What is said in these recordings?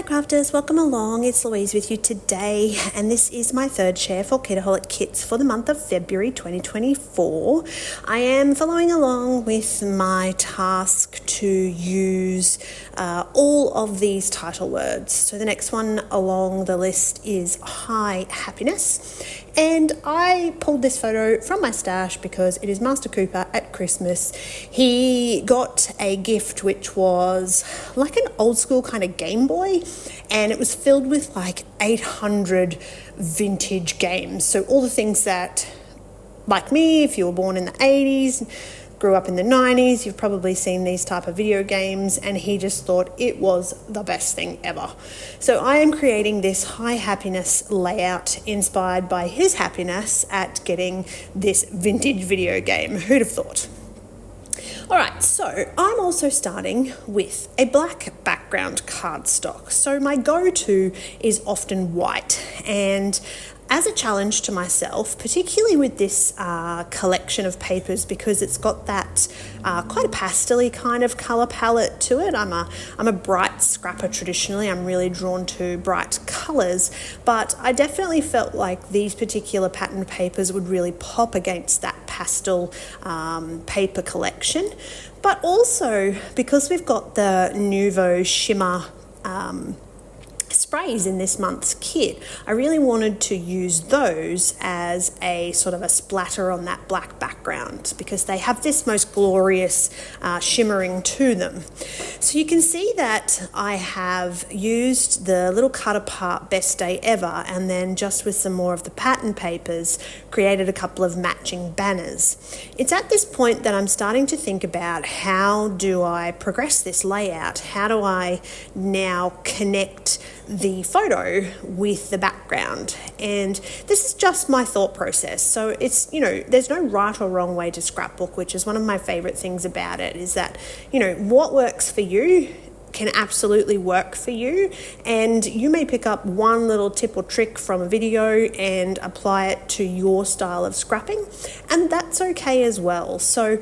crafters, welcome along. It's Louise with you today, and this is my third share for Kitaholic Kits for the month of February 2024. I am following along with my task to use all of these title words. So the next one along the list is High Happiness, and I pulled this photo from my stash because it is Master Cooper at Christmas. He got a gift which was like an old school kind of Game Boy, and it was filled with like 800 vintage games. So all the things that, like me, if you were born in the 80s, grew up in the 90s, you've probably seen these type of video games, and he just thought it was the best thing ever. So I am creating this high happiness layout inspired by his happiness at getting this vintage video game. Who'd have thought? All right, so I'm also starting with a black background cardstock. So my go-to is often white, and as a challenge to myself, particularly with this collection of papers, because it's got that quite a pastel-y kind of colour palette to it. I'm a bright scrapper traditionally. I'm really drawn to bright colours, but I definitely felt like these particular pattern papers would really pop against that pastel paper collection. But also, because we've got the Nouveau Shimmer sprays in this month's kit, I really wanted to use those as a sort of a splatter on that black background because they have this most glorious shimmering to them. So you can see that I have used the little cut apart Best Day Ever, and then just with some more of the pattern papers created a couple of matching banners. It's at this point that I'm starting to think about, how do I progress this layout? How do I now connect the photo with the background? And this is just my thought process. So it's, there's no right or wrong way to scrapbook, which is one of my favorite things about it, is that, what works for you can absolutely work for you, and you may pick up one little tip or trick from a video and apply it to your style of scrapping, and that's okay as well. So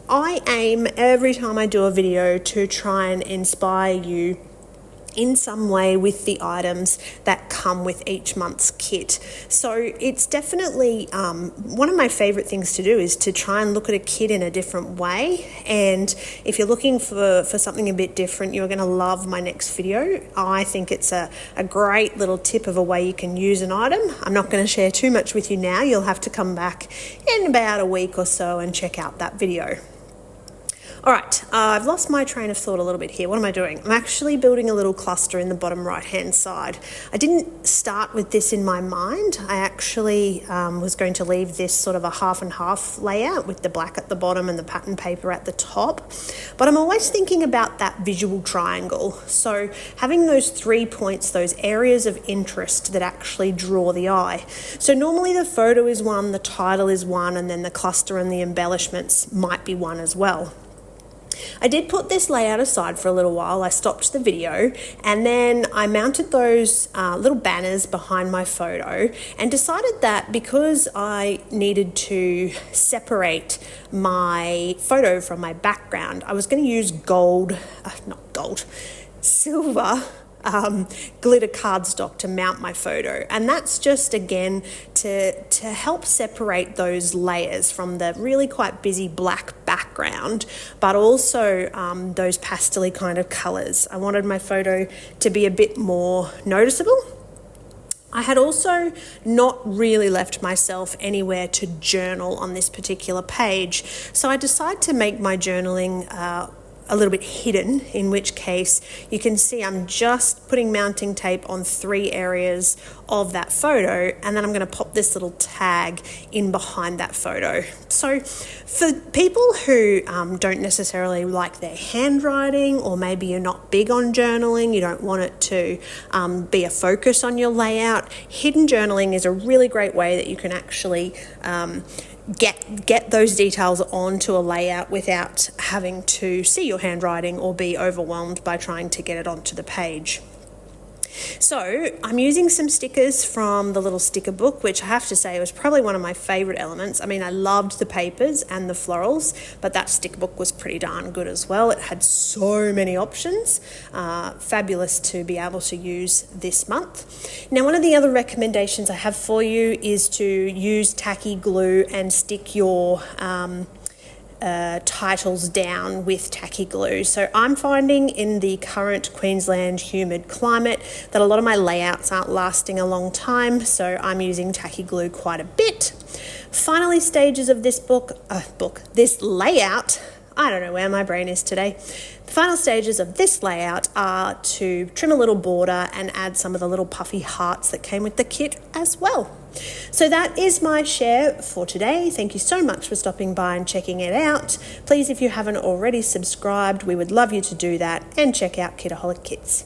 I aim every time I do a video to try and inspire you in some way with the items that come with each month's kit. So it's definitely one of my favorite things to do is to try and look at a kit in a different way. And if you're looking for something a bit different, you're going to love my next video. I think it's a great little tip of a way you can use an item. I'm not going to share too much with you now. You'll have to come back in about a week or so and check out that video. All right, I've lost my train of thought a little bit here. What am I doing? I'm actually building a little cluster in the bottom right-hand side. I didn't start with this in my mind. I actually was going to leave this sort of a half and half layout with the black at the bottom and the pattern paper at the top. But I'm always thinking about that visual triangle. So having those 3 points, those areas of interest that actually draw the eye. So normally the photo is one, the title is one, and then the cluster and the embellishments might be one as well. I did put this layout aside for a little while. I stopped the video, and then I mounted those little banners behind my photo and decided that because I needed to separate my photo from my background, I was going to use silver glitter cardstock to mount my photo, and that's just again to help separate those layers from the really quite busy black background, but also those pastel-y kind of colors. I wanted my photo to be a bit more noticeable. I had also not really left myself anywhere to journal on this particular page, so I decided to make my journaling a little bit hidden, in which case you can see I'm just putting mounting tape on 3 areas of that photo, and then I'm going to pop this little tag in behind that photo. So for people who don't necessarily like their handwriting, or maybe you're not big on journaling, you don't want it to be a focus on your layout, hidden journaling is a really great way that you can actually get those details onto a layout without having to see your handwriting or be overwhelmed by trying to get it onto the page. So I'm using some stickers from the little sticker book, which I have to say was probably one of my favourite elements. I mean, I loved the papers and the florals, but that sticker book was pretty darn good as well. It had so many options. Fabulous to be able to use this month. Now, one of the other recommendations I have for you is to use tacky glue and stick your titles down with tacky glue. So I'm finding in the current Queensland humid climate that a lot of my layouts aren't lasting a long time, so I'm using tacky glue quite a bit. Finally, stages of this this layout, I don't know where my brain is today. The final stages of this layout are to trim a little border and add some of the little puffy hearts that came with the kit as well. So that is my share for today. Thank you so much for stopping by and checking it out. Please, if you haven't already subscribed, we would love you to do that, and check out Kitaholic Kits.